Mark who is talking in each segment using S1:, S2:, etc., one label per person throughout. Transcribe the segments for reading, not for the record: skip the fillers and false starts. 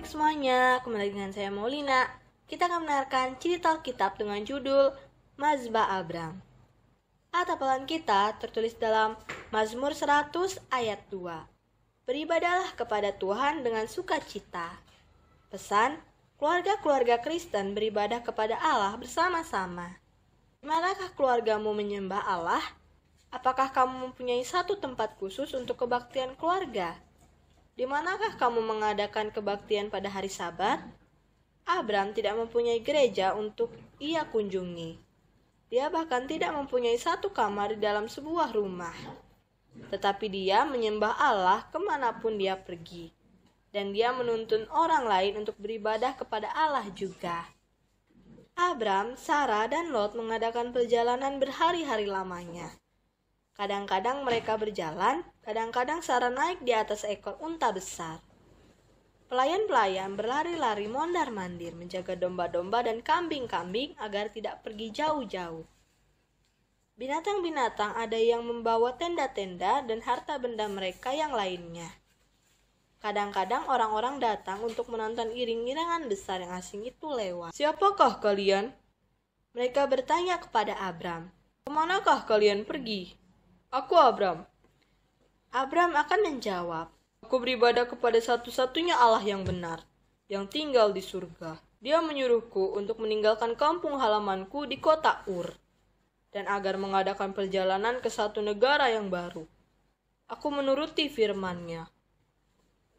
S1: semuanya, kembali dengan saya Maulina. Kita akan mendengarkan cerita Alkitab dengan judul Mazbah Abram. Hafalan kita tertulis dalam Mazmur 100 ayat 2. Beribadahlah kepada Tuhan dengan sukacita. Pesan, keluarga-keluarga Kristen beribadah kepada Allah bersama-sama. Di manakah keluargamu menyembah Allah? Apakah kamu mempunyai satu tempat khusus untuk kebaktian keluarga? Di manakah kamu mengadakan kebaktian pada hari Sabat? Abram tidak mempunyai gereja untuk ia kunjungi. Dia bahkan tidak mempunyai satu kamar di dalam sebuah rumah. Tetapi dia menyembah Allah kemanapun dia pergi. Dan dia menuntun orang lain untuk beribadah kepada Allah juga. Abram, Sarah, dan Lot mengadakan perjalanan berhari-hari lamanya. Kadang-kadang mereka berjalan, kadang-kadang Sarah naik di atas ekor unta besar. Pelayan-pelayan berlari-lari mondar-mandir menjaga domba-domba dan kambing-kambing agar tidak pergi jauh-jauh. Binatang-binatang ada yang membawa tenda-tenda dan harta benda mereka yang lainnya. Kadang-kadang orang-orang datang untuk menonton iring-iringan besar yang asing itu lewat. "Siapakah kalian?" Mereka bertanya kepada Abram. "Kemanakah kalian pergi?" "Aku Abram." Abram akan menjawab, "Aku beribadah kepada satu-satunya Allah yang benar, yang tinggal di surga. Dia menyuruhku untuk meninggalkan kampung halamanku di kota Ur, dan agar mengadakan perjalanan ke satu negara yang baru. Aku menuruti firman-Nya."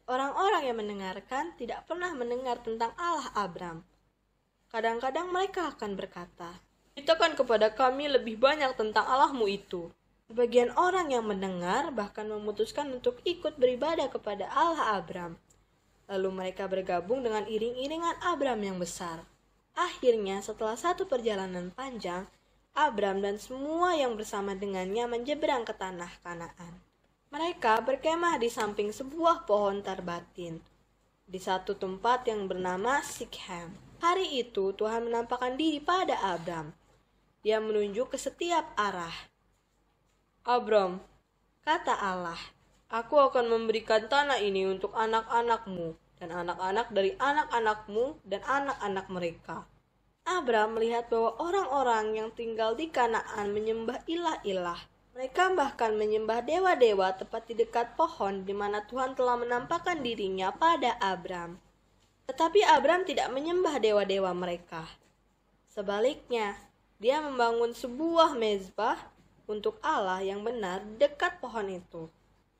S1: Orang-orang yang mendengarkan tidak pernah mendengar tentang Allah Abram. Kadang-kadang mereka akan berkata, "Ceritakan kepada kami lebih banyak tentang Allahmu itu." Sebagian orang yang mendengar bahkan memutuskan untuk ikut beribadah kepada Allah Abram. Lalu mereka bergabung dengan iring-iringan Abram yang besar. Akhirnya setelah satu perjalanan panjang, Abram dan semua yang bersama dengannya menyeberang ke tanah Kanaan. Mereka berkemah di samping sebuah pohon tarbatin, di satu tempat yang bernama Sikhem. Hari itu Tuhan menampakkan diri pada Abram. Dia menunjuk ke setiap arah. "Abram," kata Allah, "aku akan memberikan tanah ini untuk anak-anakmu dan anak-anak dari anak-anakmu dan anak-anak mereka." Abram melihat bahwa orang-orang yang tinggal di Kanaan menyembah ilah-ilah. Mereka bahkan menyembah dewa-dewa tepat di dekat pohon di mana Tuhan telah menampakkan dirinya pada Abram. Tetapi Abram tidak menyembah dewa-dewa mereka. Sebaliknya, dia membangun sebuah mezbah untuk Allah yang benar dekat pohon itu.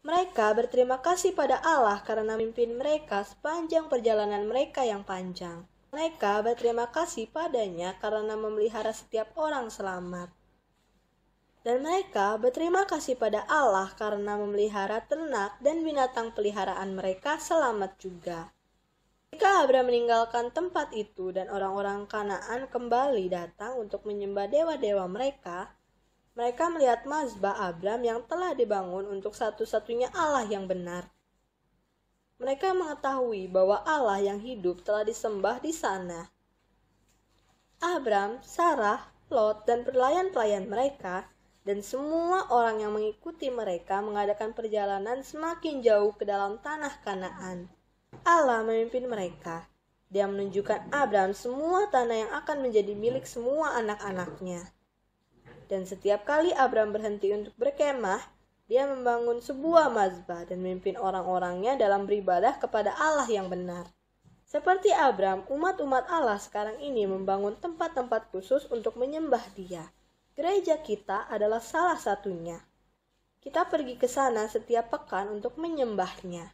S1: Mereka berterima kasih pada Allah karena memimpin mereka sepanjang perjalanan mereka yang panjang. Mereka berterima kasih padanya karena memelihara setiap orang selamat. Dan mereka berterima kasih pada Allah karena memelihara ternak dan binatang peliharaan mereka selamat juga. Ketika Abram meninggalkan tempat itu dan orang-orang Kanaan kembali datang untuk menyembah dewa-dewa mereka, mereka melihat mazbah Abram yang telah dibangun untuk satu-satunya Allah yang benar. Mereka mengetahui bahwa Allah yang hidup telah disembah di sana. Abram, Sarah, Lot, dan pelayan-pelayan mereka, dan semua orang yang mengikuti mereka mengadakan perjalanan semakin jauh ke dalam tanah Kanaan. Allah memimpin mereka. Dia menunjukkan Abram semua tanah yang akan menjadi milik semua anak-anaknya. Dan setiap kali Abram berhenti untuk berkemah, dia membangun sebuah mazbah dan memimpin orang-orangnya dalam beribadah kepada Allah yang benar. Seperti Abram, umat-umat Allah sekarang ini membangun tempat-tempat khusus untuk menyembah Dia. Gereja kita adalah salah satunya. Kita pergi ke sana setiap pekan untuk menyembahnya.